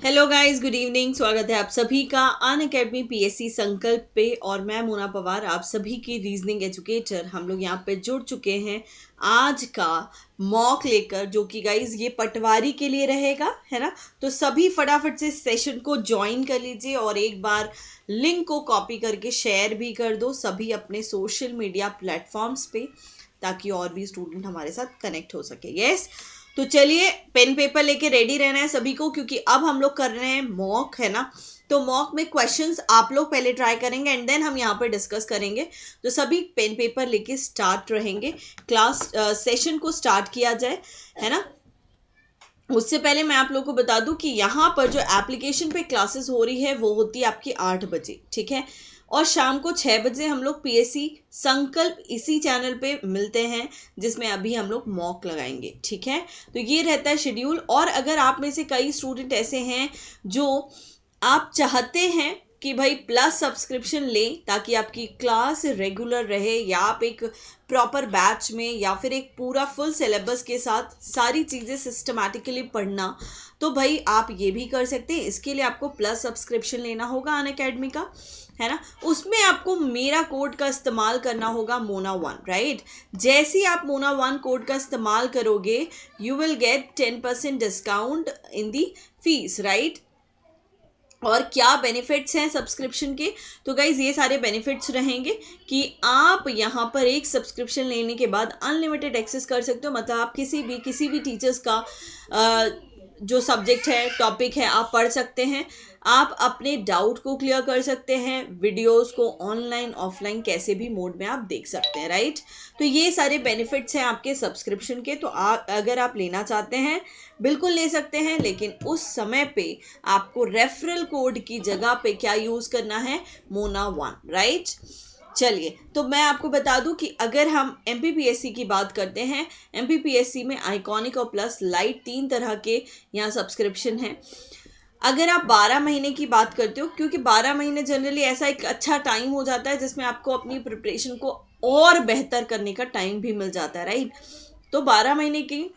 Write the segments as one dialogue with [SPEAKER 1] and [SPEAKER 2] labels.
[SPEAKER 1] Hello guys, good evening. स्वागत है आप सभी का अनअकैडमी पीएससी संकल्प पे। और मैं मोना पवार, आप सभी की रीजनिंग एजुकेटर। हम लोग यहाँ पे जुड़ चुके हैं आज का मॉक लेकर, जो कि गाइस ये पटवारी के लिए रहेगा, है ना। तो सभी फटाफट से सेशन को ज्वाइन कर लीजिए और एक बार लिंक को कॉपी करके शेयर भी कर दो सभी अपने सोशल मीडिया प्लेटफॉर्म्स पे, ताकि और भी स्टूडेंट हमारे साथ कनेक्ट हो सके। यस, तो चलिए पेन पेपर लेके रेडी रहना है सभी को, क्योंकि अब हम लोग कर रहे हैं मॉक, है ना। तो मॉक में क्वेश्चंस आप लोग पहले ट्राई करेंगे एंड देन हम यहाँ पर डिस्कस करेंगे। तो सभी पेन पेपर लेके स्टार्ट रहेंगे, क्लास सेशन को स्टार्ट किया जाए, है ना। उससे पहले मैं आप लोगों को बता दूं कि यहाँ पर जो एप्लीकेशन पे क्लासेस हो रही है वो होती है आपकी 8 बजे, ठीक है। और शाम को 6 बजे हम लोग पीएससी संकल्प इसी चैनल पे मिलते हैं, जिसमें अभी हम लोग मॉक लगाएंगे, ठीक है। तो ये रहता है शेड्यूल। और अगर आप में से कई स्टूडेंट ऐसे हैं जो आप चाहते हैं कि भाई प्लस सब्सक्रिप्शन लें ताकि आपकी क्लास रेगुलर रहे, या आप एक प्रॉपर बैच में या फिर एक पूरा फुल सिलेबस के साथ सारी चीज़ें सिस्टमैटिकली पढ़ना, तो भाई आप ये भी कर सकते हैं। इसके लिए आपको प्लस सब्सक्रिप्शन लेना होगा अनअकैडमी का, है ना। उसमें आपको मेरा कोड का इस्तेमाल करना होगा मोना1, राइट। जैसे ही आप मोना1 कोड का इस्तेमाल करोगे you will get 10% discount in the fees, right. और क्या बेनिफिट्स हैं सब्सक्रिप्शन के, तो गाइज ये सारे बेनिफिट्स रहेंगे कि आप यहाँ पर एक सब्सक्रिप्शन लेने के बाद अनलिमिटेड एक्सेस कर सकते हो। मतलब आप किसी भी टीचर्स का जो सब्जेक्ट है, टॉपिक है, आप पढ़ सकते हैं। आप अपने डाउट को क्लियर कर सकते हैं, वीडियोस को ऑनलाइन ऑफलाइन कैसे भी मोड में आप देख सकते हैं, राइट। तो ये सारे बेनिफिट्स हैं आपके सब्सक्रिप्शन के। तो अगर आप लेना चाहते हैं बिल्कुल ले सकते हैं, लेकिन उस समय पे आपको रेफरल कोड की जगह पे क्या यूज़ करना है, मोना1, राइट। चलिए, तो मैं आपको बता दूं कि अगर हम एमपीपीएससी की बात करते हैं, एमपीपीएससी में आइकॉनिक और प्लस लाइट 3 तरह के यहाँ सब्सक्रिप्शन हैं। अगर आप 12 महीने की बात करते हो, क्योंकि 12 महीने जनरली ऐसा एक अच्छा टाइम हो जाता है जिसमें आपको अपनी प्रिपरेशन को और बेहतर करने का टाइम भी मिल जाता है, राइट। तो 12 महीने की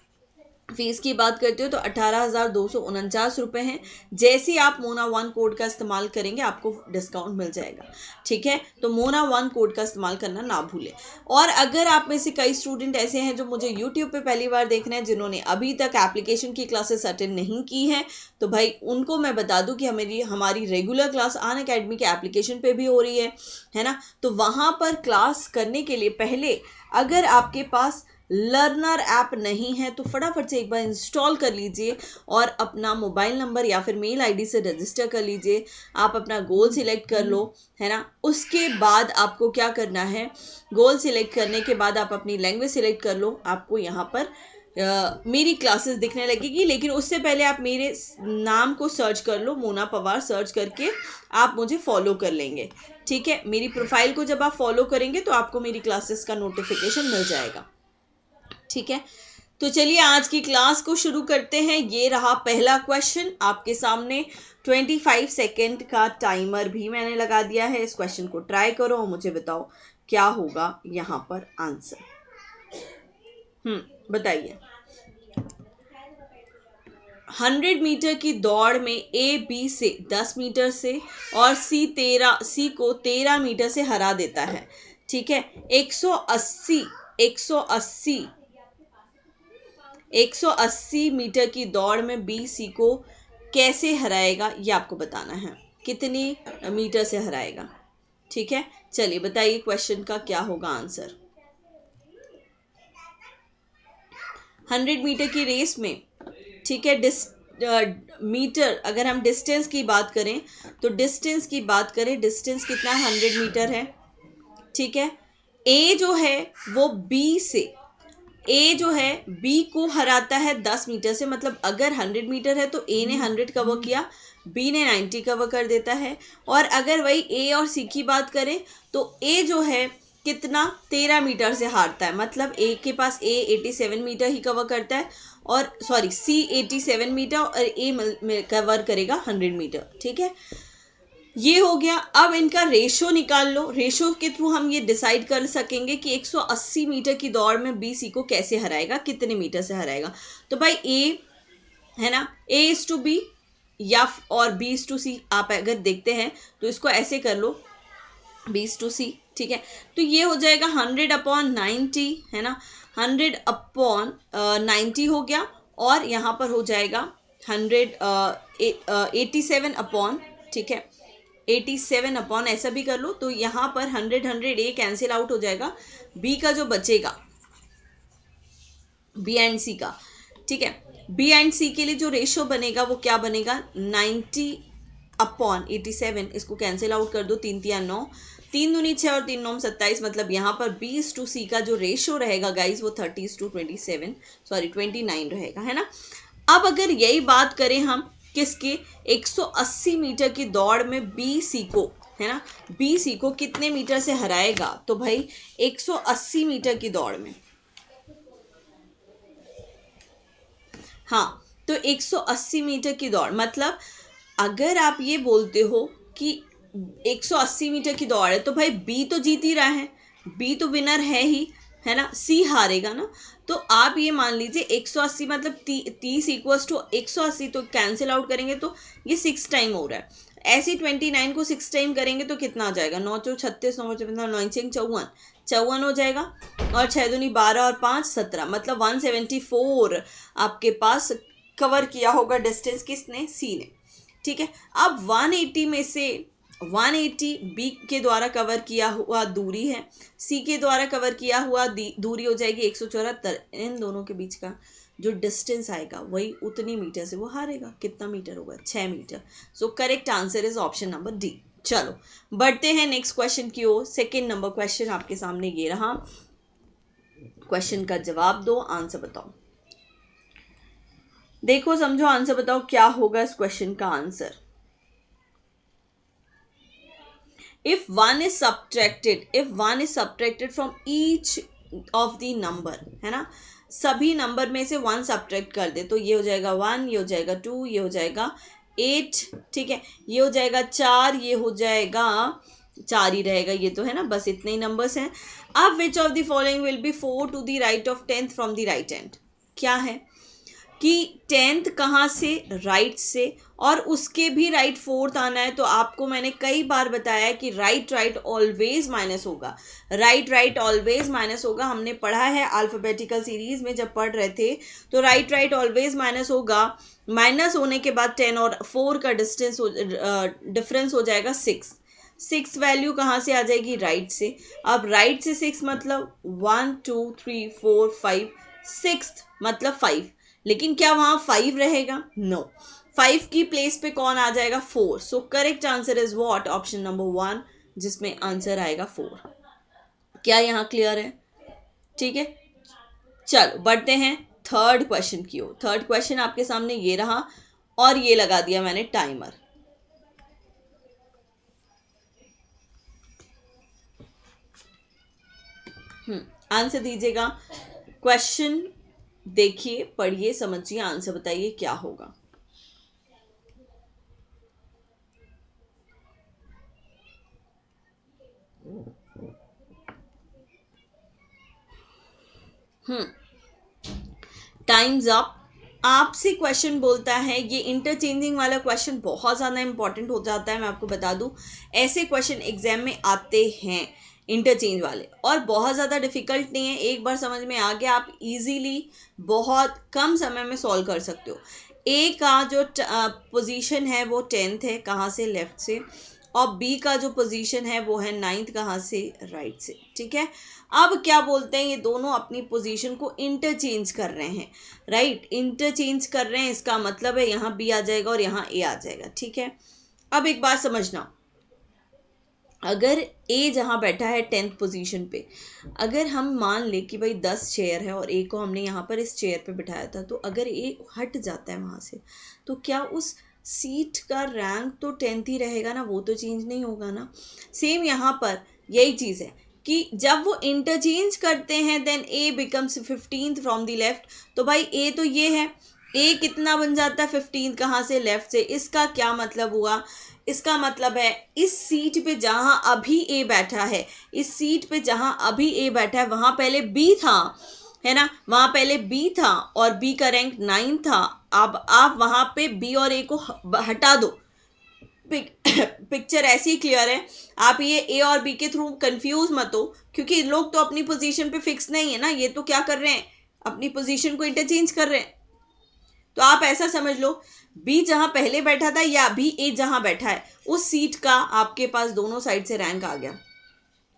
[SPEAKER 1] फीस की बात करते हो तो 18,249 रुपये हैं। जैसे ही आप मोना1 कोड का इस्तेमाल करेंगे आपको डिस्काउंट मिल जाएगा, ठीक है। तो मोना1 कोड का इस्तेमाल करना ना भूलें। और अगर आप में से कई स्टूडेंट ऐसे हैं जो मुझे यूट्यूब पे पहली बार देख रहे हैं, जिन्होंने अभी तक एप्लीकेशन की क्लासेस अटेंड नहीं की हैं, तो भाई उनको मैं बता दूं कि हमारी रेगुलर क्लास अनअकैडमी के एप्लीकेशन पे भी हो रही है ना। तो वहाँ पर क्लास करने के लिए पहले अगर आपके पास लर्नर ऐप नहीं है तो फटाफट से एक बार इंस्टॉल कर लीजिए और अपना मोबाइल नंबर या फिर मेल आईडी से रजिस्टर कर लीजिए। आप अपना गोल सिलेक्ट कर लो, है ना। उसके बाद आपको क्या करना है, गोल सिलेक्ट करने के बाद आप अपनी लैंग्वेज सिलेक्ट कर लो। आपको यहाँ पर मेरी क्लासेस दिखने लगेगी, लेकिन उससे पहले आप मेरे नाम को सर्च कर लो, मोना पवार सर्च करके आप मुझे फॉलो कर लेंगे, ठीक है। मेरी प्रोफाइल को जब आप फॉलो करेंगे तो आपको मेरी क्लासेस का नोटिफिकेशन मिल जाएगा, ठीक है। तो चलिए आज की क्लास को शुरू करते हैं। ये रहा पहला क्वेश्चन आपके सामने। 25 सेकेंड का टाइमर भी मैंने लगा दिया है। इस क्वेश्चन को ट्राई करो और मुझे बताओ क्या होगा यहाँ पर आंसर। बताइए। 100 मीटर की दौड़ में ए बी से 10 मीटर से और सी को 13 मीटर से हरा देता है, ठीक है। 180 मीटर की दौड़ में बी सी को कैसे हराएगा, ये आपको बताना है। कितनी मीटर से हराएगा, ठीक है। चलिए बताइए क्वेश्चन का क्या होगा आंसर। 100 मीटर की रेस में, ठीक है, मीटर अगर हम डिस्टेंस की बात करें तो डिस्टेंस कितना 100 मीटर है, ठीक है। ए जो है वो बी को हराता है 10 मीटर से। मतलब अगर 100 मीटर है तो ए ने 100 कवर किया, बी ने 90 कवर कर देता है। और अगर वही ए और सी की बात करें तो ए जो है कितना 13 मीटर से हारता है। मतलब ए के पास 87 मीटर ही कवर करता है, और सी 87 मीटर और ए कवर करेगा 100 मीटर, ठीक है। ये हो गया। अब इनका रेशो निकाल लो। रेशो के थ्रू हम ये डिसाइड कर सकेंगे कि 180 मीटर की दौड़ में बी सी को कैसे हराएगा, कितने मीटर से हराएगा। तो भाई ए है ना, A is to B, और B/C आप अगर देखते हैं तो इसको ऐसे कर लो, B/C, ठीक है। तो ये हो जाएगा 100/90, है ना, 100/90 हो गया, और यहाँ पर हो जाएगा 87/, ठीक है, 87/, ऐसा भी कर लो। तो यहाँ पर 100 ए कैंसिल आउट हो जाएगा, बी का जो बचेगा, बी एंड सी का, ठीक है, बी एंड सी के लिए जो रेशो बनेगा वो क्या बनेगा, 90/87, इसको कैंसिल आउट कर दो, 3 3 9, 3 दूनी 6 और 3 9 27, मतलब यहाँ पर B/C का जो रेशो रहेगा गाइज वो 29 रहेगा, है ना। अब अगर यही बात करें हम किसके, 180 मीटर की दौड़ में BC को, है ना, BC को कितने मीटर से हराएगा, तो भाई 180 मीटर की दौड़ में, हाँ, तो 180 मीटर की दौड़, मतलब अगर आप ये बोलते हो कि 180 मीटर की दौड़ है तो भाई बी तो जीत ही रहा है, बी तो विनर है ही, है ना, सी हारेगा ना। तो आप ये मान लीजिए 180 मतलब 30 इक्वल्स टू 180, तो कैंसिल आउट करेंगे तो ये 6 टाइम हो रहा है। ऐसे 29 को 6 टाइम करेंगे तो कितना आ जाएगा, 9 चौ 36, 9 54, 9 54, 54 हो जाएगा, और 6 दूनी 12 और 5 17, मतलब 174 आपके पास कवर किया होगा डिस्टेंस, किसने, सी ने, ठीक है। अब 180 में से 180 बी के द्वारा कवर किया हुआ दूरी है, सी के द्वारा कवर किया हुआ दूरी हो जाएगी 174, इन दोनों के बीच का जो डिस्टेंस आएगा वही उतनी मीटर से वो हारेगा, कितना मीटर होगा, 6 मीटर। So correct answer is option number D. चलो बढ़ते हैं नेक्स्ट क्वेश्चन की ओर। सेकेंड नंबर क्वेश्चन आपके सामने ये रहा, क्वेश्चन का जवाब दो, आंसर बताओ, देखो समझो, आंसर बताओ क्या होगा इस क्वेश्चन का answer. if one is subtracted from each of the number, है ना, सभी नंबर में से 1 सब्ट्रैक्ट कर दे तो ये हो जाएगा 1, ये हो जाएगा 2, ये हो जाएगा 8, ठीक है, ये हो जाएगा 4, ये हो जाएगा 4 ही रहेगा, ये तो है ना, बस इतने ही नंबर्स हैं। अब विच of the following will B 4 to the right of 10th from the right hand, क्या है कि 10th कहाँ से, राइट से, और उसके भी राइट 4th आना है। तो आपको मैंने कई बार बताया कि राइट ऑलवेज माइनस होगा, राइट ऑलवेज माइनस होगा, हमने पढ़ा है अल्फाबेटिकल सीरीज में जब पढ़ रहे थे, तो राइट ऑलवेज माइनस होगा, माइनस होने के बाद 10 और 4 का डिफरेंस हो जाएगा 6 वैल्यू कहाँ से आ जाएगी, राइट से। अब राइट से 6 मतलब 1 2 3 4 5, 6th मतलब 5, लेकिन क्या वहाँ 5 रहेगा, नो, 5 की प्लेस पे कौन आ जाएगा, 4। सो correct answer is what, option number 1, जिसमें आंसर आएगा 4। क्या यहाँ क्लियर है, ठीक है। चलो बढ़ते हैं थर्ड क्वेश्चन की ओर। थर्ड क्वेश्चन आपके सामने ये रहा, और ये लगा दिया मैंने टाइमर। आंसर दीजिएगा, क्वेश्चन देखिए, पढ़िए, समझिए, आंसर बताइए क्या होगा। Times up. आपसे क्वेश्चन बोलता है, ये इंटरचेंजिंग वाला क्वेश्चन बहुत ज़्यादा इंपॉर्टेंट हो जाता है, मैं आपको बता दूं, ऐसे क्वेश्चन एग्जाम में आते हैं इंटरचेंज वाले, और बहुत ज़्यादा डिफिकल्ट नहीं है, एक बार समझ में आ गया आप इजीली बहुत कम समय में सॉल्व कर सकते हो। ए का जो पोजीशन है वो 10th है, कहाँ से, लेफ्ट से, और बी का जो पोजीशन है वो है 9th, कहाँ से, राइट से, ठीक है। अब क्या बोलते हैं, ये दोनों अपनी पोजीशन को इंटरचेंज कर रहे हैं, राइट, इंटरचेंज कर रहे हैं, इसका मतलब है यहाँ बी आ जाएगा और यहाँ ए आ जाएगा, ठीक है। अब एक बात समझना, अगर ए जहाँ बैठा है 10th पोजीशन पे, अगर हम मान ले कि भाई 10 चेयर है और ए को हमने यहाँ पर इस चेयर पे बिठाया था, तो अगर ए हट जाता है वहाँ से, तो क्या उस सीट का रैंक तो 10th ही रहेगा ना, वो तो चेंज नहीं होगा ना। सेम यहाँ पर यही चीज़ है कि जब वो इंटरचेंज करते हैं then A becomes 15th from the left, तो भाई ए तो ये है, ए कितना बन जाता है 15th, कहाँ से, लेफ्ट से। इसका क्या मतलब हुआ, इसका मतलब है इस सीट पे जहाँ अभी ए बैठा है, इस सीट पे जहाँ अभी ए बैठा है वहाँ पहले बी था, है ना। वहां पहले बी था और बी का रैंक 9 था, अब आप वहां पे बी और ए को हटा दो। पिक्चर ऐसी क्लियर है, आप ये ए और बी के थ्रू कंफ्यूज मत हो, क्योंकि लोग तो अपनी पोजीशन पे फिक्स नहीं है ना, ये तो क्या कर रहे हैं, अपनी पोजीशन को इंटरचेंज कर रहे हैं। तो आप ऐसा समझ लो, बी जहां पहले बैठा था या अभी ए जहां बैठा है उस सीट का आपके पास दोनों साइड से रैंक आ गया।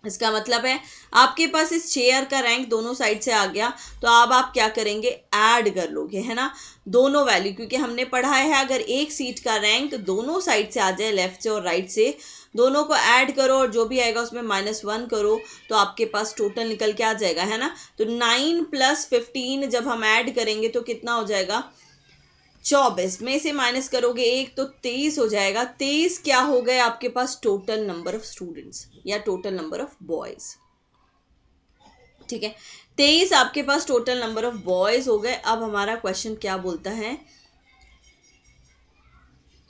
[SPEAKER 1] इसका मतलब है आपके पास इस चेयर का रैंक दोनों साइड से आ गया। तो अब आप क्या करेंगे, ऐड कर लोगे, है ना, दोनों वैल्यू, क्योंकि हमने पढ़ा है अगर एक सीट का रैंक दोनों साइड से आ जाए, लेफ्ट से और राइट से, दोनों को ऐड करो और जो भी आएगा उसमें -1 करो, तो आपके पास टोटल निकल के आ जाएगा, है ना। तो 9 + 15 जब हम ऐड करेंगे तो कितना हो जाएगा, 24 में से माइनस करोगे 1 तो 23 हो जाएगा। 23 क्या हो गए आपके पास, टोटल नंबर ऑफ स्टूडेंट्स या टोटल नंबर ऑफ बॉयज। ठीक है, 23 आपके पास टोटल नंबर ऑफ बॉयज हो गए। अब हमारा क्वेश्चन क्या बोलता है,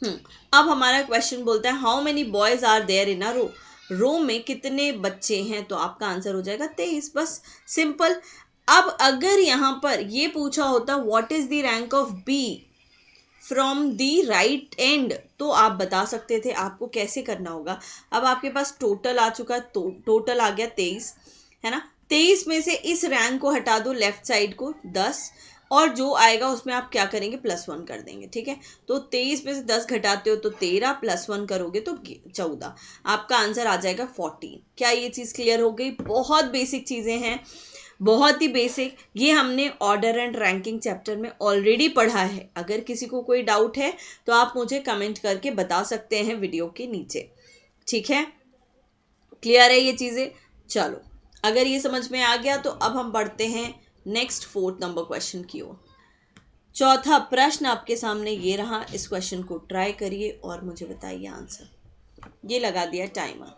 [SPEAKER 1] अब हमारा क्वेश्चन बोलता है how many boys are there in a row. Row में कितने बच्चे हैं, तो आपका आंसर हो जाएगा 23, बस सिंपल। अब अगर यहां पर ये पूछा होता what is the rank of B from the right end, तो आप बता सकते थे। आपको कैसे करना होगा, अब आपके पास टोटल आ चुका है, तो टोटल आ गया 23, है ना। 23 में से इस रैंक को हटा दो, लेफ्ट साइड को 10, और जो आएगा उसमें आप क्या करेंगे, +1 कर देंगे। ठीक है, तो 23 में से 10 घटाते हो तो 13, +1 करोगे तो 14, आपका आंसर आ जाएगा 14। क्या ये चीज़ क्लियर हो गई? बहुत बेसिक चीज़ें हैं, बहुत ही बेसिक। ये हमने ऑर्डर एंड रैंकिंग चैप्टर में ऑलरेडी पढ़ा है। अगर किसी को कोई डाउट है तो आप मुझे कमेंट करके बता सकते हैं वीडियो के नीचे। ठीक है, क्लियर है ये चीज़ें? चलो, अगर ये समझ में आ गया तो अब हम बढ़ते हैं नेक्स्ट 4th नंबर क्वेश्चन की ओर। चौथा प्रश्न आपके सामने ये रहा, इस क्वेश्चन को ट्राई करिए और मुझे बताइए आंसर। ये लगा दिया टाइमर।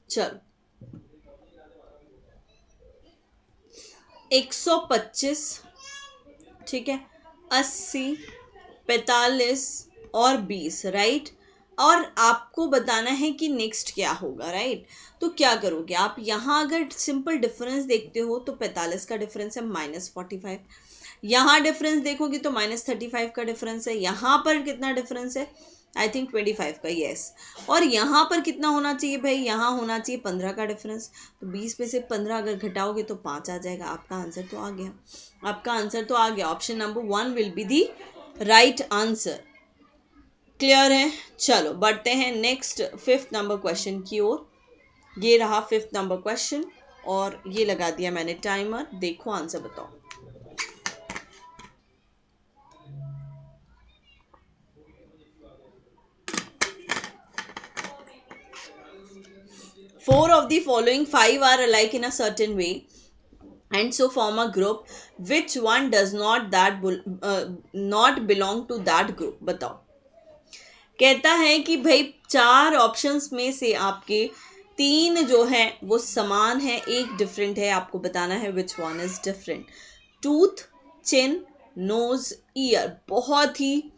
[SPEAKER 1] चलो, 125, ठीक है, 80, 45 और 20, राइट। और आपको बताना है कि नेक्स्ट क्या होगा, राइट। तो क्या करोगे आप, यहाँ अगर सिंपल डिफरेंस देखते हो तो 45 का डिफरेंस है -45, यहाँ डिफरेंस देखोगे तो -35 का डिफरेंस है, यहाँ पर कितना डिफरेंस है, आई थिंक 25 का, यस। और यहाँ पर कितना होना चाहिए भाई, यहाँ होना चाहिए 15 का डिफरेंस। तो 20 में से 15 अगर घटाओगे तो 5 आ जाएगा। आपका आंसर तो आ गया, आपका आंसर तो आ गया। Option number 1 will be the right answer. Clear है? चलो बढ़ते हैं नेक्स्ट 5th नंबर क्वेश्चन की ओर। ये रहा 5th नंबर क्वेश्चन और ये लगा दिया मैंने टाइमर। देखो आंसर बताओ। 4 of the following 5 are alike in a certain way and so form a group. Which one does not belong to that group? बताओ। कहता है कि भाई 4 ऑप्शंस में से आपके 3 जो है वो समान है, एक डिफरेंट है। आपको बताना है which one is different. Tooth, chin, nose, ear. बहुत ही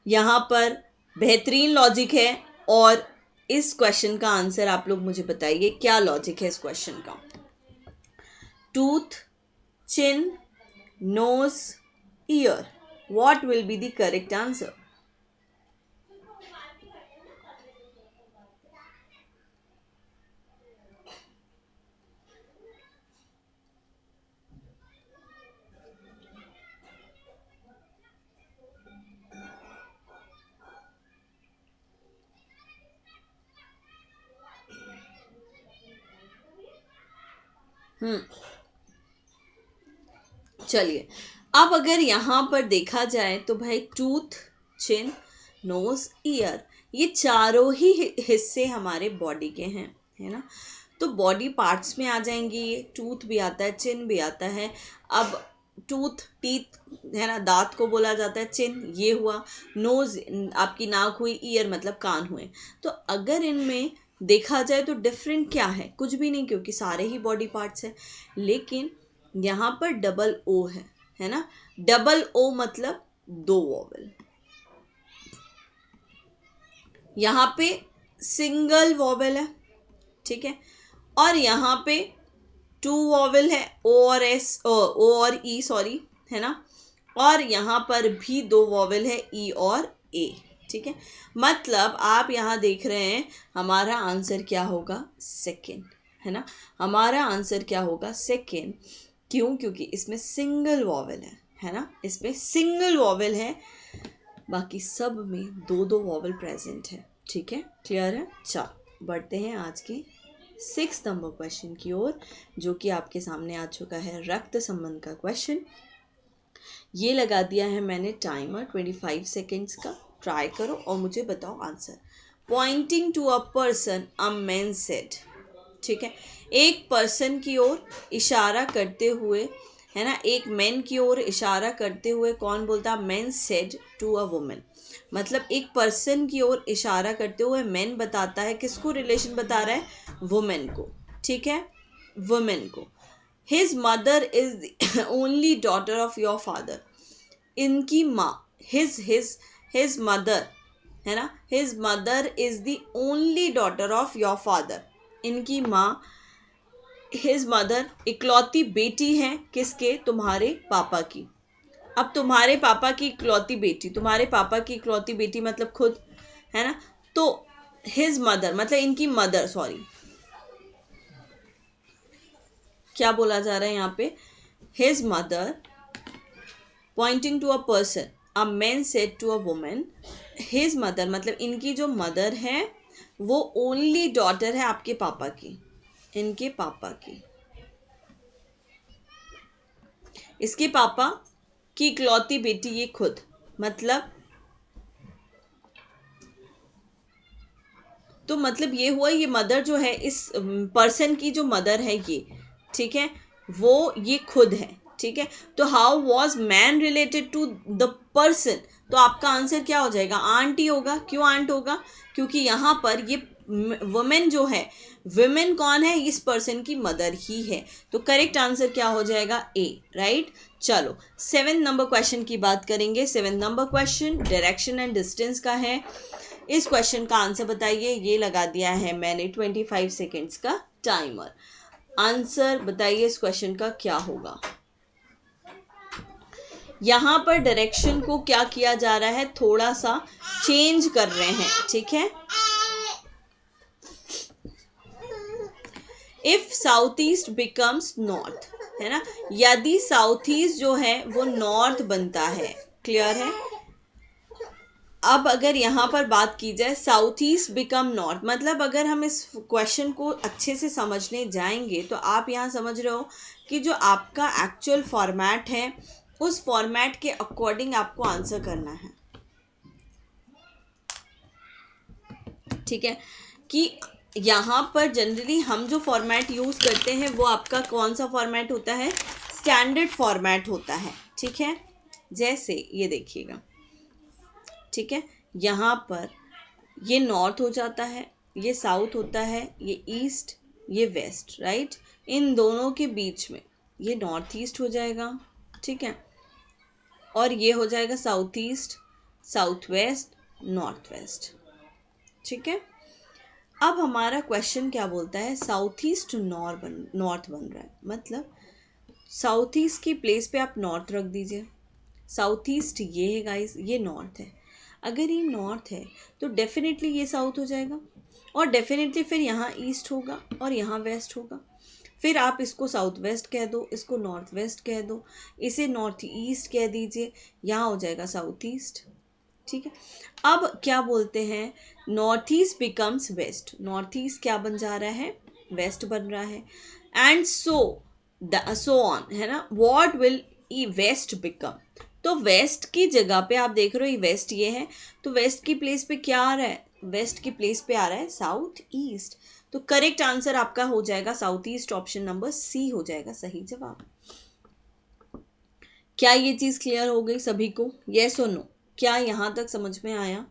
[SPEAKER 1] यहाँ पर बेहतरीन लॉजिक है और इस क्वेश्चन का आंसर आप लोग मुझे बताइए, क्या लॉजिक है इस क्वेश्चन का। Tooth, chin, nose, ear, what will be the correct answer? चलिए, अब अगर यहाँ पर देखा जाए तो भाई टूथ, चिन, नोज, ईयर, ये चारों ही हिस्से हमारे बॉडी के हैं, है ना। तो बॉडी पार्ट्स में आ जाएंगे ये। टूथ भी आता है, चिन भी आता है। अब टूथ, टीथ है ना, दांत को बोला जाता है चिन, ये हुआ। नोज, आपकी नाक हुई। ईयर मतलब कान हुए। तो अगर इनमें देखा जाए तो डिफरेंट क्या है? कुछ भी नहीं, क्योंकि सारे ही बॉडी पार्ट्स हैं। लेकिन यहाँ पर डबल ओ है ना। डबल ओ मतलब दो वॉवल। यहाँ पे सिंगल वॉवल है, ठीक है। और यहाँ पे टू वॉवल है, ओ और एस, ओ और ई, सॉरी, है ना। और यहाँ पर भी दो वॉवल है, ई और ए, ठीक है। मतलब आप यहाँ देख रहे हैं हमारा आंसर क्या होगा? सेकेंड, है ना। हमारा आंसर क्या होगा? सेकेंड। क्यों? क्योंकि इसमें सिंगल वॉवल है ना, इसमें सिंगल वॉवल है, बाकी सब में दो दो वॉवल प्रेजेंट है, ठीक है। क्लियर है? चलो बढ़ते हैं आज के 6 नंबर क्वेश्चन की ओर, जो कि आपके सामने आ चुका है रक्त संबंध का क्वेश्चन। ये लगा दिया है मैंने टाइमर 25 सेकेंड्स का। ट्राई करो और मुझे बताओ answer. Pointing to a person a man said, ठीक है। एक पर्सन की ओर इशारा करते हुए, है ना, एक मैन की ओर इशारा करते हुए कौन बोलता? Man said to a woman. मतलब एक पर्सन की ओर इशारा करते हुए मैन बताता है, किसको रिलेशन बता रहा है? वुमेन को, ठीक है, वुमेन को। His mother is the only daughter of your father. इनकी माँ, हिज मदर, है ना, his mother is the only daughter of your father. इनकी माँ, हिज मदर, इकलौती बेटी है किसके? तुम्हारे पापा की। अब तुम्हारे पापा की इकलौती बेटी, तुम्हारे पापा की इकलौती बेटी मतलब खुद, है ना। तो हिज मदर मतलब इनकी मदर, सॉरी, क्या बोला जा रहा है यहाँ पे? His mother, pointing to a person, a man said to a woman, his mother मतलब इनकी जो मदर है वो ओनली डॉटर है आपके पापा की, इनके पापा की, इसके पापा की इकलौती बेटी ये खुद। मतलब तो मतलब ये हुआ, ये मदर जो है, इस पर्सन की जो मदर है ये, ठीक है, वो ये खुद है, ठीक है। तो how was man related to the person? तो आपका आंसर क्या हो जाएगा? आंट ही होगा। क्यों आंट होगा? क्योंकि यहाँ पर ये वुमेन जो है, वुमेन कौन है? इस पर्सन की मदर ही है। तो करेक्ट आंसर क्या हो जाएगा? ए, राइट। चलो 7 नंबर क्वेश्चन की बात करेंगे। 7 number question direction and distance का है। इस क्वेश्चन का आंसर बताइए। ये लगा दिया है मैंने 25 सेकेंड्स का टाइमर। आंसर बताइए इस क्वेश्चन का क्या होगा। यहाँ पर डायरेक्शन को क्या किया जा रहा है? थोड़ा सा चेंज कर रहे हैं, ठीक है। If south east becomes north, है ना, यदि साउथ ईस्ट जो है वो नॉर्थ बनता है। क्लियर है? अब अगर यहाँ पर बात की जाए साउथ ईस्ट बिकम नॉर्थ, मतलब अगर हम इस क्वेश्चन को अच्छे से समझने जाएंगे तो आप यहाँ समझ रहे हो कि जो आपका एक्चुअल फॉर्मेट है उस फॉर्मेट के अकॉर्डिंग आपको आंसर करना है, ठीक है। कि यहाँ पर जनरली हम जो फॉर्मेट यूज़ करते हैं वो आपका कौन सा फॉर्मेट होता है? स्टैंडर्ड फॉर्मेट होता है, ठीक है। जैसे ये देखिएगा, ठीक है, यहाँ पर ये नॉर्थ हो जाता है, ये साउथ होता है, ये ईस्ट, ये वेस्ट, राइट। इन दोनों के बीच में ये नॉर्थ ईस्ट हो जाएगा, ठीक है, और ये हो जाएगा south east, south west, north west, ठीक है। अब हमारा क्वेश्चन क्या बोलता है? साउथ ईस्ट नॉर्थ बन रहा है, मतलब साउथ ईस्ट की प्लेस पे आप नॉर्थ रख दीजिए। साउथ ईस्ट ये है गाइस, ये नॉर्थ है। अगर ये नॉर्थ है तो डेफिनेटली ये साउथ हो जाएगा, और डेफिनेटली फिर यहाँ ईस्ट होगा और यहाँ वेस्ट होगा। फिर आप इसको साउथ वेस्ट कह दो, इसको नॉर्थ वेस्ट कह दो, इसे नॉर्थ ईस्ट कह दीजिए, यहाँ हो जाएगा साउथ ईस्ट, ठीक है। अब क्या बोलते हैं? North east becomes west. North east क्या बन जा रहा है? वेस्ट बन रहा है। एंड सो ऑन, है ना। What will E west become? तो वेस्ट की जगह पे आप देख रहे हो ये वेस्ट ये है, तो वेस्ट की प्लेस पे क्या आ रहा है? वेस्ट की प्लेस पे आ रहा है साउथ ईस्ट। तो करेक्ट आंसर आपका हो जाएगा south east, option number C हो जाएगा सही जवाब। क्या ये चीज़ क्लियर हो गई सभी को? यस और नो? क्या यहाँ तक समझ में आया?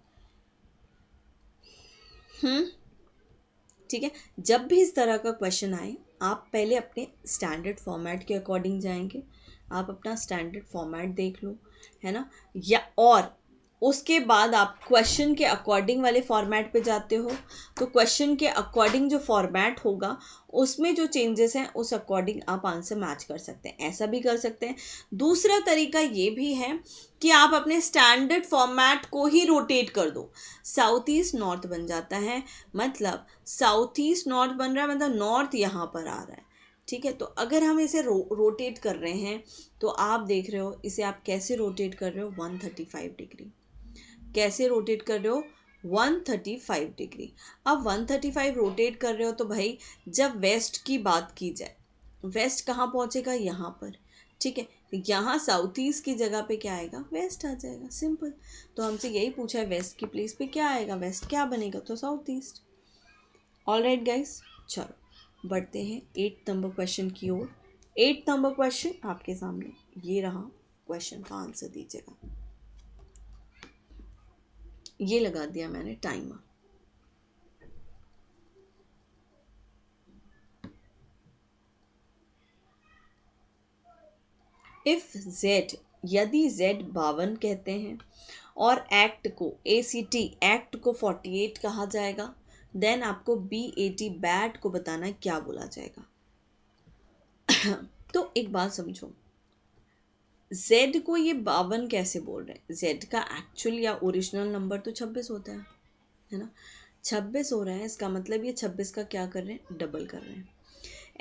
[SPEAKER 1] ठीक है। जब भी इस तरह का क्वेश्चन आए, आप पहले अपने स्टैंडर्ड फॉर्मेट के अकॉर्डिंग जाएंगे। आप अपना स्टैंडर्ड फॉर्मेट देख लो, है ना, या और उसके बाद आप क्वेश्चन के अकॉर्डिंग वाले फॉर्मेट पे जाते हो, तो क्वेश्चन के अकॉर्डिंग जो फॉर्मेट होगा उसमें जो चेंजेस हैं उस अकॉर्डिंग आप आंसर मैच कर सकते हैं। ऐसा भी कर सकते हैं। दूसरा तरीका ये भी है कि आप अपने स्टैंडर्ड फॉर्मेट को ही रोटेट कर दो। साउथ ईस्ट नॉर्थ बन जाता है, मतलब साउथ ईस्ट नॉर्थ बन रहा है, मतलब नॉर्थ यहाँ पर आ रहा है। ठीक है, तो अगर हम इसे रोटेट कर रहे हैं तो आप देख रहे हो इसे आप कैसे रोटेट कर रहे हो, 135 डिग्री। कैसे रोटेट कर रहे हो, 135 डिग्री। अब 135 रोटेट कर रहे हो तो भाई जब वेस्ट की बात की जाए, वेस्ट कहाँ पहुँचेगा, यहाँ पर। ठीक है, यहाँ साउथ ईस्ट की जगह पे क्या आएगा, वेस्ट आ जाएगा, सिंपल। तो हमसे यही पूछा है वेस्ट की प्लेस पे क्या आएगा, वेस्ट क्या बनेगा, तो south east. All right guys, चलो बढ़ते हैं 8 नंबर क्वेश्चन की ओर। 8 नंबर क्वेश्चन आपके सामने ये रहा, क्वेश्चन का आंसर दीजिएगा। ये लगा दिया मैंने टाइमर। इफ जेड, यदि जेड 52 कहते हैं और एक्ट को ACT एक्ट को 48 कहा जाएगा, देन आपको BAT बैट को बताना है क्या बोला जाएगा। तो एक बात समझो, जेड को ये 52 कैसे बोल रहे हैं, जेड का एक्चुअल या ओरिजिनल नंबर तो 26 होता है ना। 26 हो रहा है, इसका मतलब ये 26 का क्या कर रहे हैं, डबल कर रहे हैं।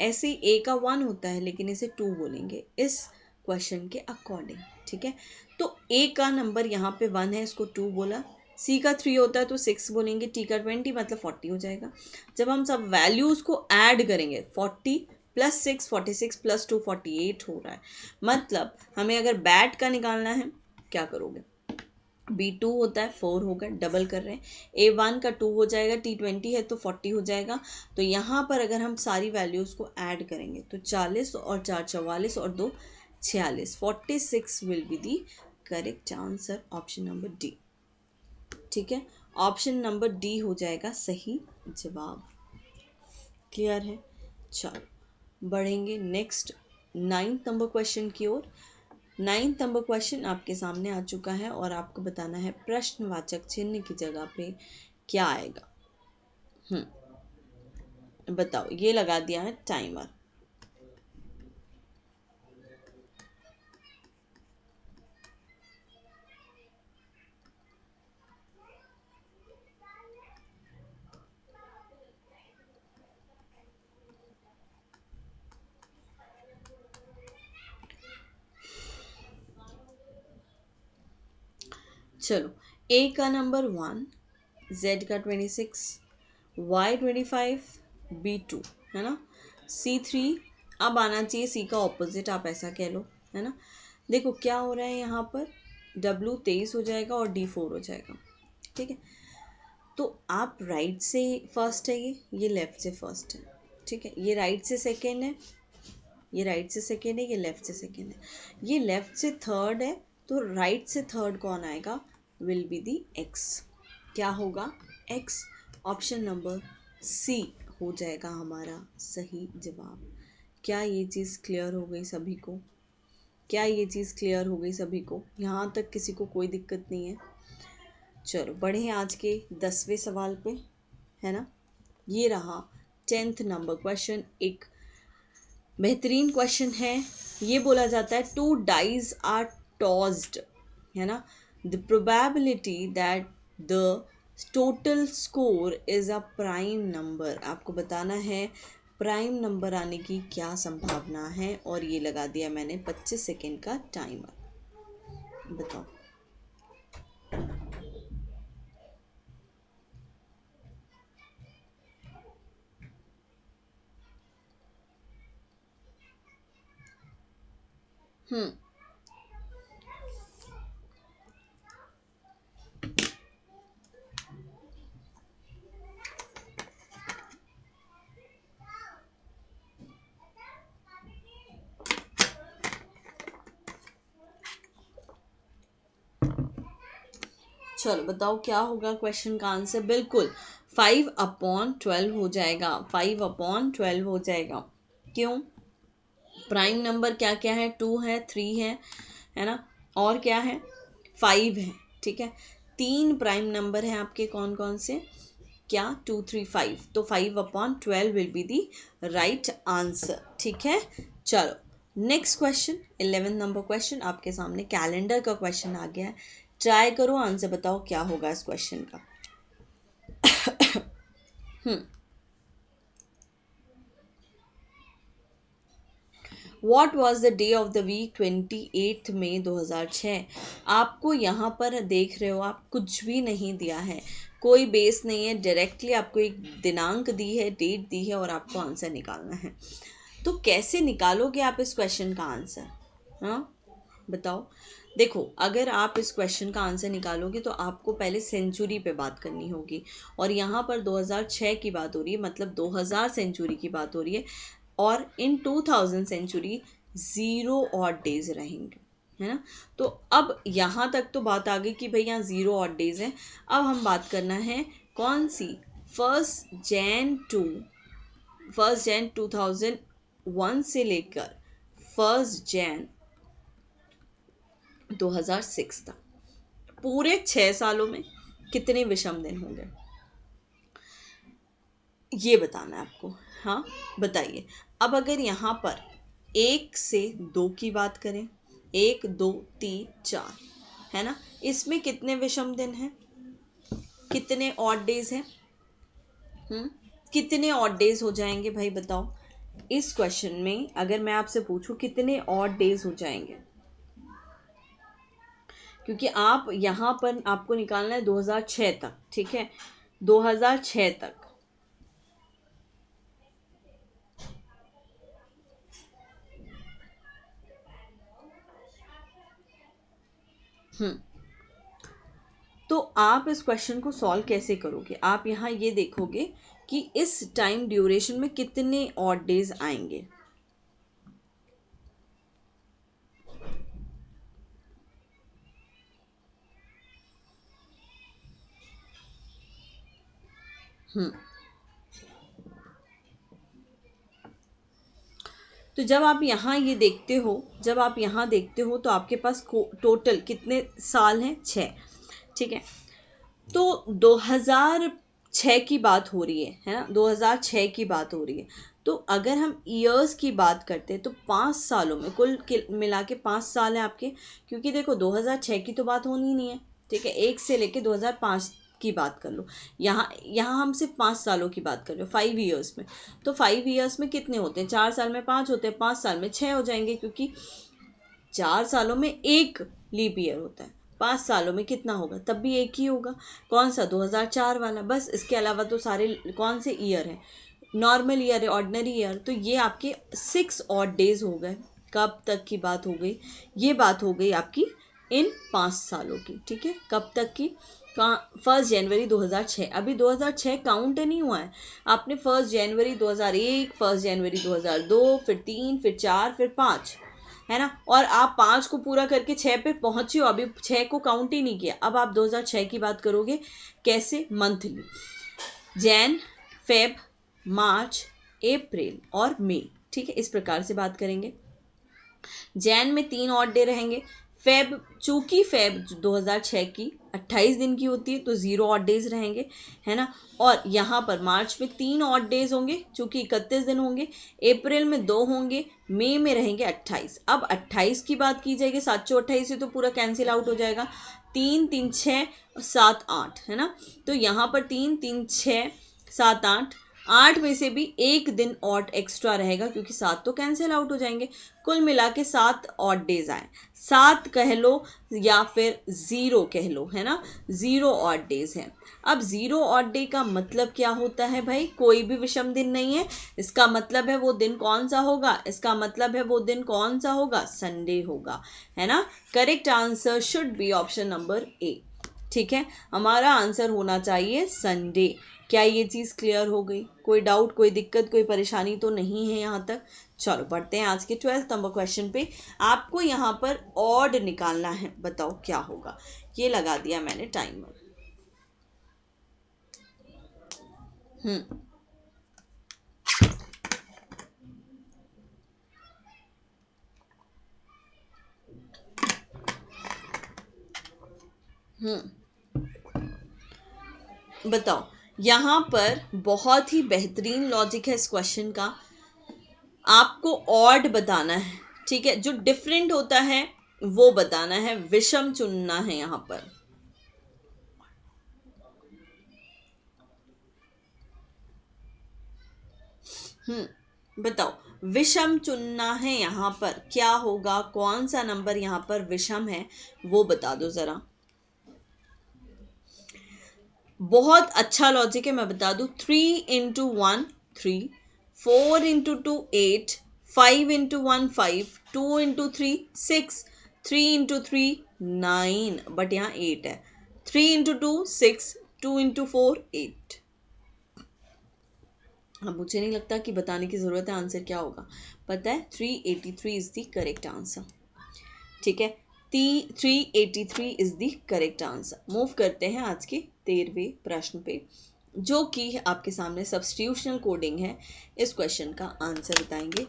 [SPEAKER 1] ऐसे ही ए का 1 होता है लेकिन इसे 2 बोलेंगे इस क्वेश्चन के अकॉर्डिंग। ठीक है, तो ए का नंबर यहाँ पे 1 है, इसको 2 बोला। सी का 3 होता है तो 6 बोलेंगे। टी का 20 मतलब 40 हो जाएगा। जब हम सब वैल्यूज़ को ऐड करेंगे, 40 प्लस 6 46 प्लस 2 48 हो रहा है। मतलब हमें अगर बैट का निकालना है, क्या करोगे, B2 होता है 4 होगा, डबल कर रहे हैं। A1 का 2 हो जाएगा, T20 है तो 40 हो जाएगा। तो यहाँ पर अगर हम सारी वैल्यूज़ को ऐड करेंगे तो 40 और 4 44 और 2 46, 46 will be the correct answer, option number D. ठीक है, ऑप्शन नंबर डी हो जाएगा सही जवाब। क्लियर है? चलो बढ़ेंगे नेक्स्ट 9th नंबर क्वेश्चन की ओर। 9th नंबर क्वेश्चन आपके सामने आ चुका है और आपको बताना है प्रश्नवाचक चिन्ह की जगह पे क्या आएगा। बताओ, ये लगा दिया है टाइमर। चलो, ए का नंबर 1, जेड का 26, वाई 25, B2, है ना, C3। अब आना चाहिए सी का ऑपोजिट, आप ऐसा कह लो, है ना। देखो क्या हो रहा है यहाँ पर, W 23 हो जाएगा और D4 हो जाएगा। ठीक है, तो आप राइट से फर्स्ट है, ये लेफ्ट से फर्स्ट है। ठीक है, ये राइट से सेकेंड है, ये राइट से सेकेंड है, ये लेफ्ट से सेकेंड है, ये लेफ्ट से थर्ड है। तो राइट से थर्ड कौन आएगा, विल बी दी एक्स। क्या होगा, एक्स। ऑप्शन नंबर सी हो जाएगा हमारा सही जवाब। क्या ये चीज़ क्लियर हो गई सभी को? क्या ये चीज़ क्लियर हो गई सभी को? यहाँ तक किसी को कोई दिक्कत नहीं है? चलो बढ़े आज के 10वें सवाल पे, है ना। ये रहा 10th नंबर क्वेश्चन। एक बेहतरीन क्वेश्चन है। ये बोला जाता है 2 डाइज आर टॉस्ड, है ना, the probability that the total score is a prime number. आपको बताना है प्राइम नंबर आने की क्या संभावना है, और ये लगा दिया मैंने 25 सेकेंड का टाइमर। बताओ। चलो बताओ क्या होगा क्वेश्चन का आंसर। बिल्कुल 5/12 हो जाएगा, 5/12 हो जाएगा। क्यों? प्राइम नंबर क्या क्या है? 2 है, 3 है ना, और क्या है? 5 है। ठीक है, 3 प्राइम नंबर हैं आपके। कौन कौन से? क्या? 2, 3, 5। तो 5/12 will be the right answer. ठीक है, चलो नेक्स्ट क्वेश्चन, 11 नंबर क्वेश्चन आपके सामने। कैलेंडर का क्वेश्चन आ गया है, ट्राई करो आंसर बताओ क्या होगा इस क्वेश्चन का। What was the day of the week 28 May 2006। आपको यहाँ पर देख रहे हो आप, कुछ भी नहीं दिया है, कोई बेस नहीं है, डायरेक्टली आपको एक दिनांक दी है, डेट दी है और आपको आंसर निकालना है। तो कैसे निकालोगे आप इस क्वेश्चन का आंसर? हाँ बताओ। देखो, अगर आप इस क्वेश्चन का आंसर निकालोगे तो आपको पहले सेंचुरी पे बात करनी होगी, और यहाँ पर 2006 की बात हो रही है, मतलब 2000 सेंचुरी की बात हो रही है, और इन 2000 सेंचुरी 0 ऑड डेज रहेंगे, है ना। तो अब यहाँ तक तो बात आ गई कि भाई यहाँ 0 ऑड डेज हैं। अब हम बात करना है कौन सी? 1 जैन 2001 से लेकर 1 जैन 2006 तक, पूरे 6 सालों में कितने विषम दिन होंगे, ये बताना है आपको। हाँ बताइए। अब अगर यहाँ पर 1 से 2 की बात करें, 1, 2, 3, 4, है ना, इसमें कितने विषम दिन हैं, कितने ऑड डेज हैं? कितने ऑड डेज हो जाएंगे भाई बताओ। इस क्वेश्चन में अगर मैं आपसे पूछूं कितने ऑड डेज हो जाएंगे, क्योंकि आप यहाँ पर आपको निकालना है 2006 तक। ठीक है, 2006 तक। तो आप इस क्वेश्चन को सॉल्व कैसे करोगे? आप यहाँ ये देखोगे कि इस टाइम ड्यूरेशन में कितने ऑड डेज आएंगे। तो जब आप यहाँ ये देखते हो, तो आपके पास टोटल कितने साल हैं? 6। ठीक है, तो 2006 की बात हो रही है ना, 2006 की बात हो रही है। तो अगर हम ईयर्स की बात करते हैं तो 5 सालों में कुल मिला के 5 साल है आपके, क्योंकि देखो 2006 की तो बात होनी नहीं है। ठीक है, 1 से लेके 2005 की बात कर लो। यहाँ हम सिर्फ 5 सालों की बात कर रहे हो, 5 ईयर्स में। तो 5 ईयर्स में कितने होते हैं? 4 साल में 5 होते हैं, 5 साल में 6 हो जाएंगे, क्योंकि 4 सालों में एक लीप ईयर होता है। 5 सालों में कितना होगा? तब भी एक ही होगा। कौन सा? 2004 वाला। बस इसके अलावा तो सारे कौन से ईयर हैं? नॉर्मल ईयर है, ऑर्डिनरी ईयर। तो ये आपके 6 ऑड डेज हो गए। कब तक की बात हो गई? ये बात हो गई आपकी इन 5 सालों की। ठीक है, कब तक की? 1 जनवरी 2006। अभी 2006 काउंट नहीं हुआ है। आपने 1 जनवरी 2001, 1 जनवरी 2002, फिर 3, फिर 4, फिर 5, है ना। और आप 5 को पूरा करके 6 पे पहुंचे हो, अभी 6 को काउंट ही नहीं किया। अब आप 2006 की बात करोगे कैसे? मंथली, जैन, फेब, मार्च, अप्रैल और मई। ठीक है, इस प्रकार से बात करेंगे। जैन में 3 ऑड डे रहेंगे। फेब, चूंकि फेब 2006 की 28 दिन की होती है तो 0 ऑड डेज रहेंगे, है ना। और यहाँ पर मार्च में 3 ऑड डेज होंगे, चूंकि 31 दिन होंगे। अप्रैल में 2 होंगे, मई में रहेंगे 28। अब 28 की बात की जाएगी, 728 से तो पूरा कैंसिल आउट हो जाएगा। 3, 3, 6, 7, 8, है ना। तो यहाँ पर 3, 3, 6, 7, 8, 8 में से भी एक दिन ऑड एक्स्ट्रा रहेगा, क्योंकि 7 तो कैंसिल आउट हो जाएंगे। कुल मिला के 7 ऑड डेज आए। 7 कह लो या फिर 0 कह लो, है ना। 0 ऑड डेज हैं। अब 0 ऑड डे का मतलब क्या होता है भाई? कोई भी विषम दिन नहीं है। इसका मतलब है वो दिन कौन सा होगा? संडे होगा, है ना। Correct answer should B option number A. ठीक है, हमारा आंसर होना चाहिए संडे। क्या ये चीज़ क्लियर हो गई? कोई डाउट, कोई दिक्कत, कोई परेशानी तो नहीं है यहाँ तक? चलो बढ़ते हैं आज के 12th नंबर क्वेश्चन पे। आपको यहाँ पर ऑड निकालना है, बताओ क्या होगा। ये लगा दिया मैंने टाइमर। बताओ, यहाँ पर बहुत ही बेहतरीन लॉजिक है इस क्वेश्चन का। आपको ऑड बताना है, ठीक है, जो डिफरेंट होता है वो बताना है, विषम चुनना है यहाँ पर। बताओ, विषम चुनना है यहाँ पर, क्या होगा, कौन सा नंबर यहाँ पर विषम है वो बता दो जरा। बहुत अच्छा लॉजिक है, मैं बता दूं। 3 × 1 3, 4 × 2 8, 5 × 1 5, 2 × 3 6, 3 × 3 9, बट यहाँ 8 है। 3 × 2 6, 2 × 4 8। अब मुझे नहीं लगता कि बताने की ज़रूरत है आंसर क्या होगा, पता है 383 इज़ द करेक्ट आंसर। ठीक है, 383 is the correct answer. Move करते हैं आज के 13वें प्रश्न पे, जो कि आपके सामने सब्स्टिट्यूशनल कोडिंग है। इस क्वेश्चन का आंसर बताएंगे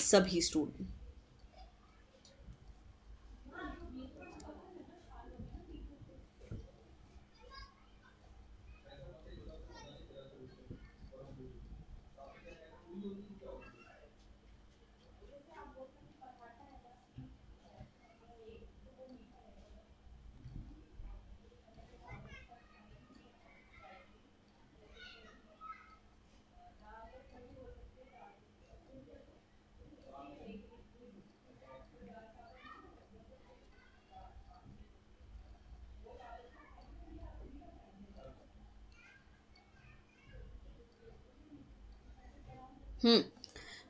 [SPEAKER 1] सभी स्टूडेंट।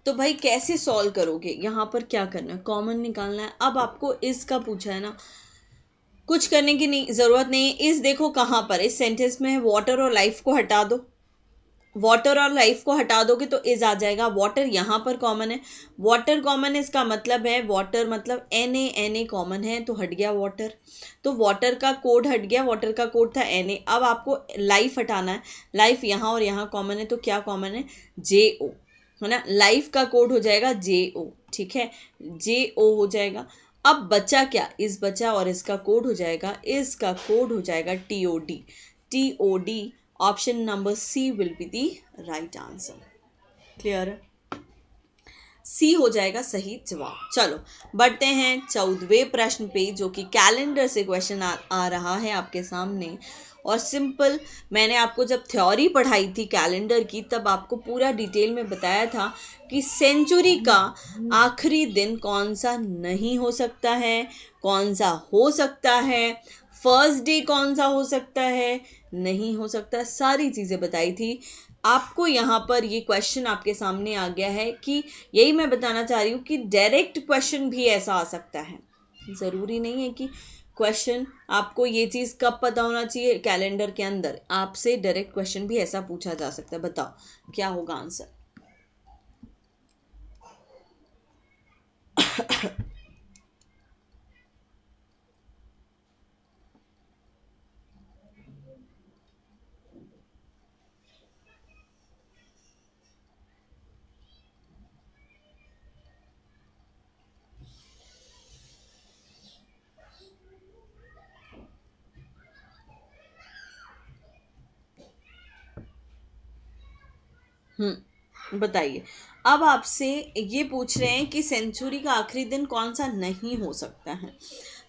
[SPEAKER 1] तो भाई कैसे सॉल्व करोगे, यहाँ पर क्या करना है, कॉमन निकालना है। अब आपको इसका पूछा है ना, कुछ करने की नहीं ज़रूरत नहीं है। इस देखो कहाँ पर, इस सेंटेंस में है वाटर और लाइफ को हटा दो, वाटर और लाइफ को हटा दोगे तो इज आ जाएगा। वाटर यहाँ पर कॉमन है, वाटर कॉमन है, इसका मतलब है वाटर मतलब Na कॉमन है तो हट गया वाटर, तो वाटर का कोड हट गया, वाटर का कोड था Na। अब आपको लाइफ हटाना है, लाइफ यहाँ और यहाँ कॉमन है तो क्या कॉमन है, Jo, है ना। लाइफ का कोड हो जाएगा Jo, ठीक है, Jo हो जाएगा। अब बचा क्या, इस बचा और इसका कोड हो जाएगा, इसका कोड हो जाएगा TOD। Option number C will be the right answer. Clear है, सी हो जाएगा सही जवाब। चलो बढ़ते हैं 14वें प्रश्न पे, जो कि कैलेंडर से क्वेश्चन आ रहा है आपके सामने। और सिंपल, मैंने आपको जब थ्योरी पढ़ाई थी कैलेंडर की तब आपको पूरा डिटेल में बताया था कि सेंचुरी का आखिरी दिन कौन सा नहीं हो सकता है, कौन सा हो सकता है, फर्स्ट डे कौन सा हो सकता है, नहीं हो सकता, सारी चीज़ें बताई थी आपको। यहाँ पर ये क्वेश्चन आपके सामने आ गया है कि यही मैं बताना चाह रही हूँ कि डायरेक्ट क्वेश्चन भी ऐसा आ सकता है। ज़रूरी नहीं है कि क्वेश्चन आपको ये चीज़ कब पता होना चाहिए, कैलेंडर के अंदर आपसे डायरेक्ट क्वेश्चन भी ऐसा पूछा जा सकता है। बताओ क्या होगा आंसर। बताइए। अब आपसे ये पूछ रहे हैं कि सेंचुरी का आखिरी दिन कौन सा नहीं हो सकता है।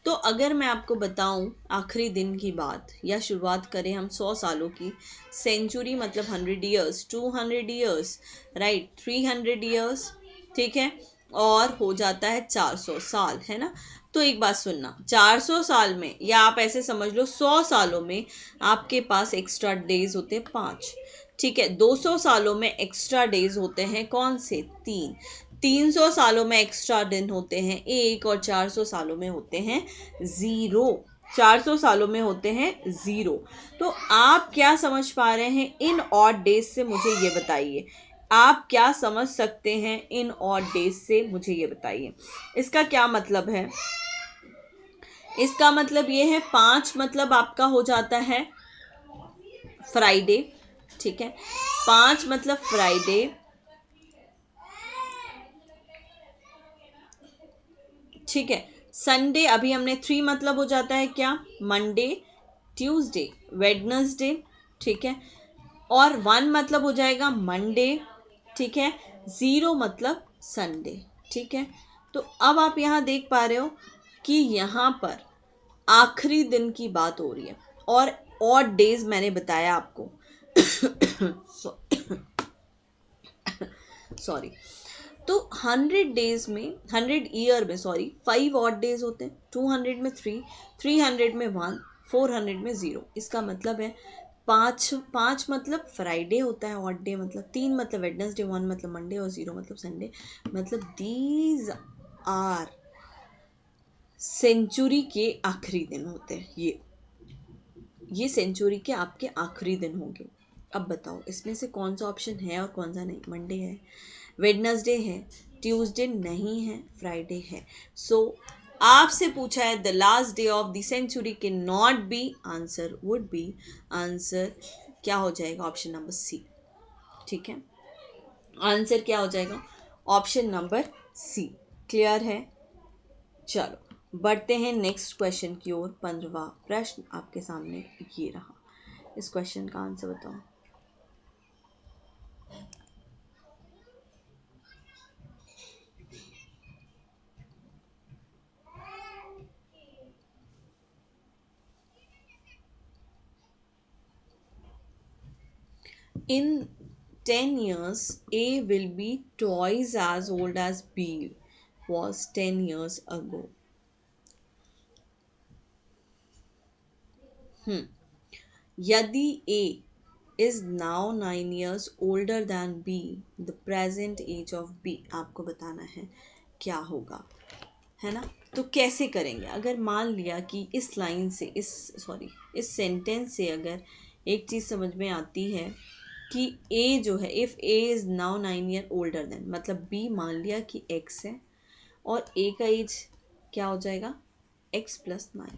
[SPEAKER 1] तो अगर मैं आपको बताऊं आखिरी दिन की बात, या शुरुआत करें हम 100 सालों की, सेंचुरी मतलब 100 ईयर्स, 200 ईयर्स, राइट, 300 ईयर्स, ठीक है, और हो जाता है 400 साल, है ना। तो एक बात सुनना, 400 साल में, या आप ऐसे समझ लो 100 सालों में आपके पास एक्स्ट्रा डेज होते हैं 5, ठीक है। 200 सालों में एक्स्ट्रा डेज होते हैं कौन से, 3। 300 सालों में एक्स्ट्रा दिन होते हैं 1, और 400 सालों में होते हैं 0। 400 सालों में होते हैं 0। तो आप क्या समझ पा रहे हैं इन ऑड डेज से, मुझे ये बताइए। आप क्या समझ सकते हैं इन ऑड डेज से, मुझे ये बताइए। इसका क्या मतलब है, इसका मतलब ये है 5 मतलब आपका हो जाता है फ्राइडे, ठीक है, 5 मतलब फ्राइडे, ठीक है। संडे अभी हमने 3 मतलब हो जाता है क्या, मंडे, ट्यूसडे, वेडनेसडे, ठीक है, और 1 मतलब हो जाएगा मंडे, ठीक है, 0 मतलब संडे, ठीक है। तो अब आप यहाँ देख पा रहे हो कि यहाँ पर आखिरी दिन की बात हो रही है और ऑड डेज मैंने बताया आपको सॉरी। तो 100 डेज में, 100 ईयर में सॉरी 5 ऑड डेज होते हैं, 200 में 3, 300 में 1, 400 में 0। इसका मतलब है 5 मतलब फ्राइडे होता है ऑड डे, मतलब 3 मतलब वेडनेसडे, 1 मतलब मंडे और 0 मतलब संडे। मतलब दीज आर सेंचुरी के आखिरी दिन होते हैं, ये सेंचुरी के आपके आखिरी दिन होंगे। अब बताओ इसमें से कौन सा ऑप्शन है और कौन सा नहीं। मंडे है, वेडनेसडे है, ट्यूसडे नहीं है, फ्राइडे है। सो आपसे पूछा है the last day of the century के not be, answer would be, answer क्या हो जाएगा, ऑप्शन नंबर सी, ठीक है। आंसर क्या हो जाएगा, ऑप्शन नंबर सी। क्लियर है। चलो बढ़ते हैं नेक्स्ट क्वेश्चन की ओर। 15वां प्रश्न आपके सामने ये रहा। इस क्वेश्चन का आंसर बताओ। In 10 years, A will be twice as old as B was 10 years ago. यदि A is now 9 years older than B, the present age of B आपको बताना है क्या होगा, है ना। तो कैसे करेंगे, अगर मान लिया कि इस लाइन से, इस सेंटेंस से अगर एक चीज़ समझ में आती है कि A जो है, if A is now 9 year older than, मतलब B मान लिया कि X है और A का एज क्या हो जाएगा, X प्लस 9।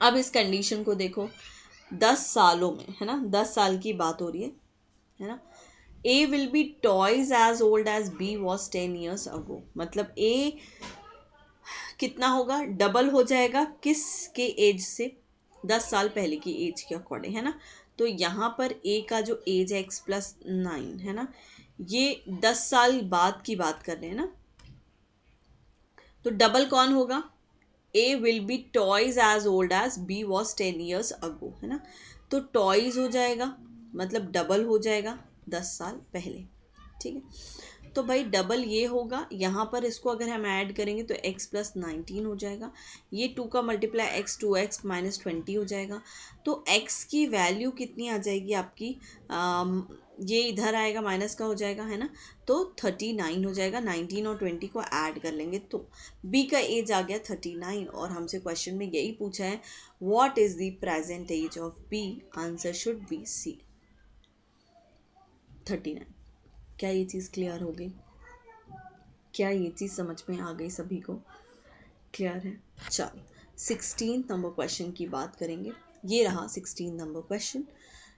[SPEAKER 1] अब इस कंडीशन को देखो, 10 सालों में, है ना, 10 साल की बात हो रही है ना। A will be twice as old as B was 10 years ago, मतलब A कितना होगा, डबल हो जाएगा किस के एज से, 10 साल पहले की एज के अकॉर्डिंग, है ना। तो यहाँ पर A का जो एज है X प्लस 9, है ना, ये 10 साल बाद की बात कर रहे हैं ना। तो डबल कौन होगा, A will be twice as old as B was 10 years ago, है ना। तो टॉयज हो जाएगा, मतलब डबल हो जाएगा 10 साल पहले, ठीक है। तो भाई डबल ये होगा, यहाँ पर इसको अगर हम ऐड करेंगे तो x प्लस 19 हो जाएगा, ये 2 का मल्टीप्लाई x 2x माइनस 20 हो जाएगा। तो x की वैल्यू कितनी आ जाएगी आपकी, ये इधर आएगा माइनस का हो जाएगा, है ना। तो 39 हो जाएगा, 19 और 20 को ऐड कर लेंगे तो b का एज आ गया 39। और हमसे क्वेश्चन में यही पूछा है what is the present age of b, answer should be C, 39। क्या ये चीज़ क्लियर हो गई, क्या ये चीज़ समझ में आ गई सभी को, क्लियर है। चलो 16 नंबर क्वेश्चन की बात करेंगे। ये रहा 16 नंबर क्वेश्चन।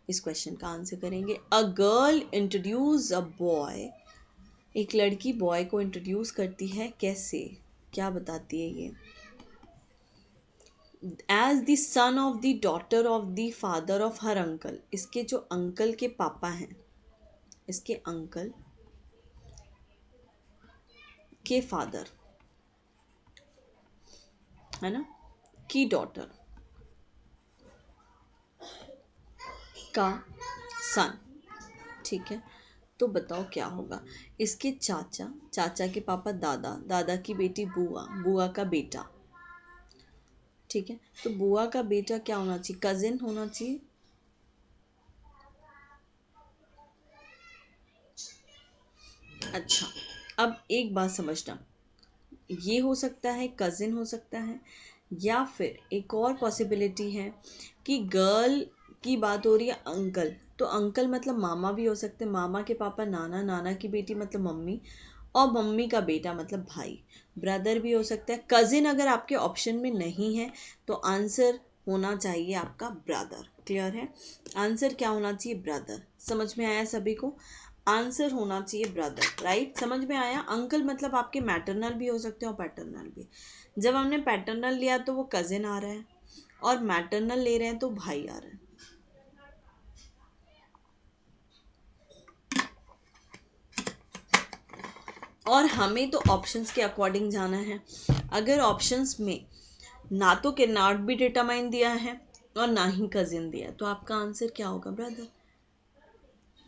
[SPEAKER 1] इस क्वेश्चन का आंसर करेंगे। A girl introduce a boy, एक लड़की बॉय को इंट्रोड्यूस करती है, कैसे, क्या बताती है ये, as the son of the daughter of the father of her uncle, इसके जो अंकल के पापा हैं, इसके अंकल के फादर, है ना, की डॉटर का सन, ठीक है। तो बताओ क्या होगा, इसके चाचा, चाचा के पापा दादा, दादा की बेटी बुआ, बुआ का बेटा, ठीक है। तो बुआ का बेटा क्या होना चाहिए, कजिन होना चाहिए। अच्छा, अब एक बात समझना, ये हो सकता है कजिन हो सकता है, या फिर एक और पॉसिबिलिटी है कि गर्ल की बात हो रही है अंकल, तो अंकल मतलब मामा भी हो सकते हैं, मामा के पापा नाना, नाना की बेटी मतलब मम्मी, और मम्मी का बेटा मतलब भाई, ब्रदर भी हो सकता है। कज़िन अगर आपके ऑप्शन में नहीं है तो आंसर होना चाहिए आपका ब्रदर। क्लियर है? आंसर क्या होना चाहिए? ब्रदर। समझ में आया सभी को? आंसर होना चाहिए ब्रदर। राइट? समझ में आया? अंकल मतलब आपके मैटरनल भी हो सकते हैं और पैटर्नल भी। जब हमने पैटर्नल लिया तो वो कज़िन आ रहा है, और मैटरनल ले रहे हैं तो भाई आ रहा है। और हमें तो ऑप्शंस के अकॉर्डिंग जाना है। अगर ऑप्शंस में ना तो कैनॉट भी डिटरमाइन दिया है और ना ही कजिन दिया है, तो आपका आंसर क्या होगा ब्रदर?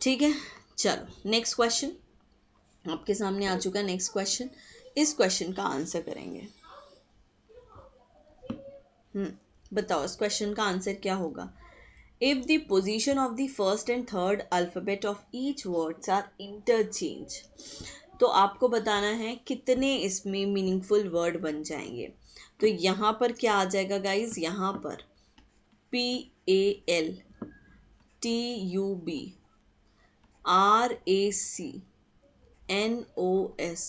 [SPEAKER 1] ठीक है, चलो नेक्स्ट क्वेश्चन आपके सामने आ चुका है। नेक्स्ट क्वेश्चन, इस क्वेश्चन का आंसर करेंगे। बताओ इस क्वेश्चन का आंसर क्या होगा? If the position of the first and third alphabet of each words are interchange, तो आपको बताना है कितने इसमें मीनिंगफुल वर्ड बन जाएंगे। तो यहाँ पर क्या आ जाएगा गाइज? यहाँ पर PAL, TUB, RAC, NOS,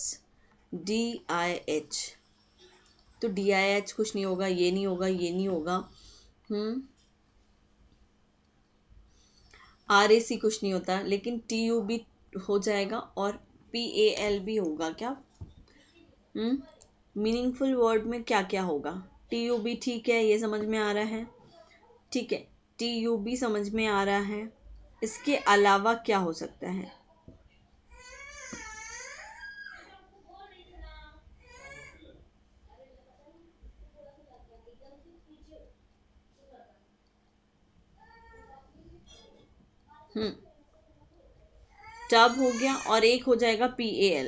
[SPEAKER 1] DIH। तो DIH कुछ नहीं होगा, ये नहीं होगा, ये नहीं होगा, RAC कुछ नहीं होता, लेकिन TUB हो जाएगा और PAL भी होगा क्या? मीनिंगफुल वर्ड में क्या क्या होगा? TUB ठीक है, ये समझ में आ रहा है। ठीक है, TUB समझ में आ रहा है। इसके अलावा क्या हो सकता है? टब हो गया और एक हो जाएगा PAL।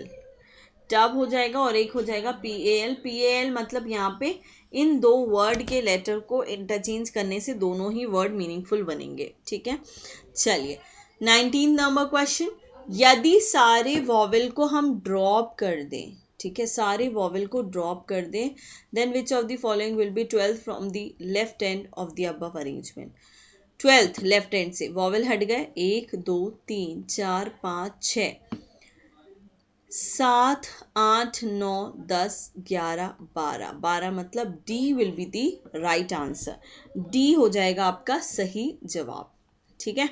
[SPEAKER 1] टब हो जाएगा और एक हो जाएगा PAL। PAL मतलब यहाँ पे इन दो वर्ड के लेटर को इंटरचेंज करने से दोनों ही वर्ड मीनिंगफुल बनेंगे। ठीक है, चलिए 19 नंबर क्वेश्चन। यदि सारे वॉवेल को हम ड्रॉप कर दें, ठीक है, सारे वॉवेल को ड्रॉप कर दें, then which of the following will be 12th from the left end of the above arrangement. 12th left hand से वॉवेल हट गए, 1 2 3 4 5 6 7 8 9 10 11 12। 12 मतलब D will be the right answer. D हो जाएगा आपका सही जवाब। ठीक है,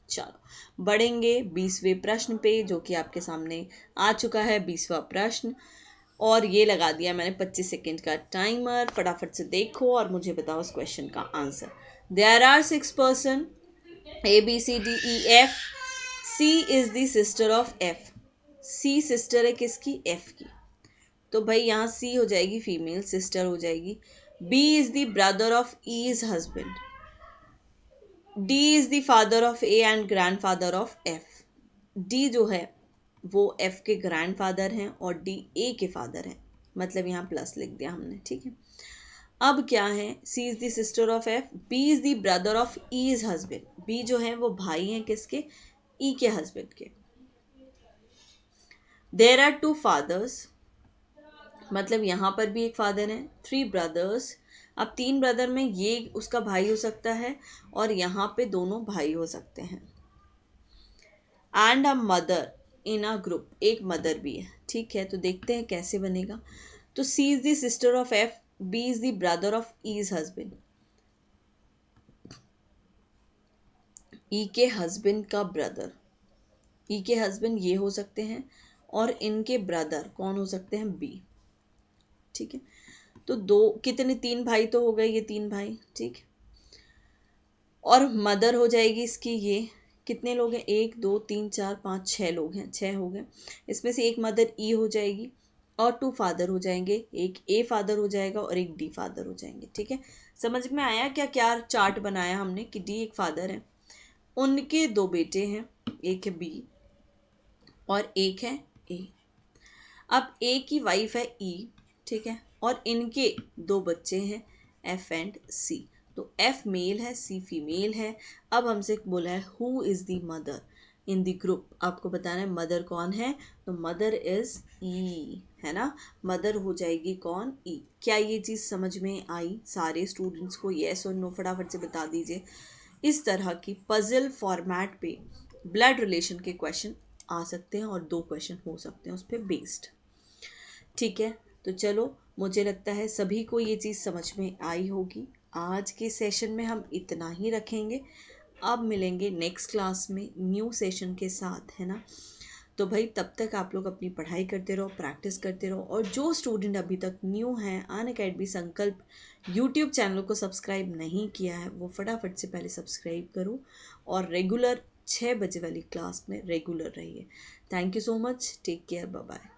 [SPEAKER 1] चलो बढ़ेंगे 20वें प्रश्न पे, जो कि आपके सामने आ चुका है 20वां प्रश्न। और ये लगा दिया मैंने 25 सेकेंड का टाइमर। फटाफट से देखो और मुझे बताओ इस क्वेश्चन का answer. There are 6 person, ABCDEF। C is the sister of F। C sister है किसकी? F की। तो भाई यहाँ C हो जाएगी फीमेल, सिस्टर हो जाएगी। B is the brother of E is husband. D is the father of A and grand father of F। D जो है वो F के ग्रैंड फादर हैं और D A के फादर हैं, मतलब यहाँ प्लस लिख दिया हमने। ठीक है, अब क्या है? C is the sister of F, B is the brother of E is husband. B जो है वो भाई हैं किसके? E के हस्बैंड के। देयर आर 2 फादर्स, मतलब यहाँ पर भी एक फादर है। 3 ब्रदर्स, अब 3 ब्रदर में ये उसका भाई हो सकता है और यहाँ पे दोनों भाई हो सकते हैं। And a mother in a group, एक मदर भी है। ठीक है, तो देखते हैं कैसे बनेगा। तो C is the sister of F, B is the brother of E is husband. E के हस्बैंड का ब्रदर, E के हस्बैंड ये हो सकते हैं और इनके ब्रदर कौन हो सकते हैं? B। ठीक है, तो दो कितने? 3 भाई तो हो गए ये 3 भाई। ठीक, और मदर हो जाएगी इसकी ये। कितने लोग हैं? 1 2 3 4 5 6 लोग हैं, 6 हो गए। इसमें से एक मदर E हो जाएगी और 2 फादर हो जाएंगे, एक A फादर हो जाएगा और एक D फादर हो जाएंगे। ठीक है, समझ में आया क्या क्या चार्ट बनाया हमने कि D एक फादर है, उनके 2 बेटे हैं, एक है B और एक है A। अब A की वाइफ है E, ठीक है, और इनके 2 बच्चे हैं F एंड C। तो F मेल है, C फीमेल है। अब हमसे बोला है who is the mother in the group, आपको बताना है मदर कौन है। तो मदर इज़ E, है ना, मदर हो जाएगी कौन? E। क्या ये चीज़ समझ में आई सारे स्टूडेंट्स को? येस और नो फटाफट से बता दीजिए। इस तरह की पजल फॉर्मेट पे ब्लड रिलेशन के क्वेश्चन आ सकते हैं और 2 क्वेश्चन हो सकते हैं उस पर बेस्ड। ठीक है, तो चलो, मुझे लगता है सभी को ये चीज़ समझ में आई होगी। आज के सेशन में हम इतना ही रखेंगे। अब मिलेंगे नेक्स्ट क्लास में न्यू सेशन के साथ, है ना। तो भाई तब तक आप लोग अपनी पढ़ाई करते रहो, प्रैक्टिस करते रहो, और जो स्टूडेंट अभी तक न्यू हैं अनअकैडमी संकल्प यूट्यूब चैनल को सब्सक्राइब नहीं किया है वो फटाफट से पहले सब्सक्राइब करो और रेगुलर 6 बजे वाली क्लास में रेगुलर रहिए। Thank you so much, take care, bye bye.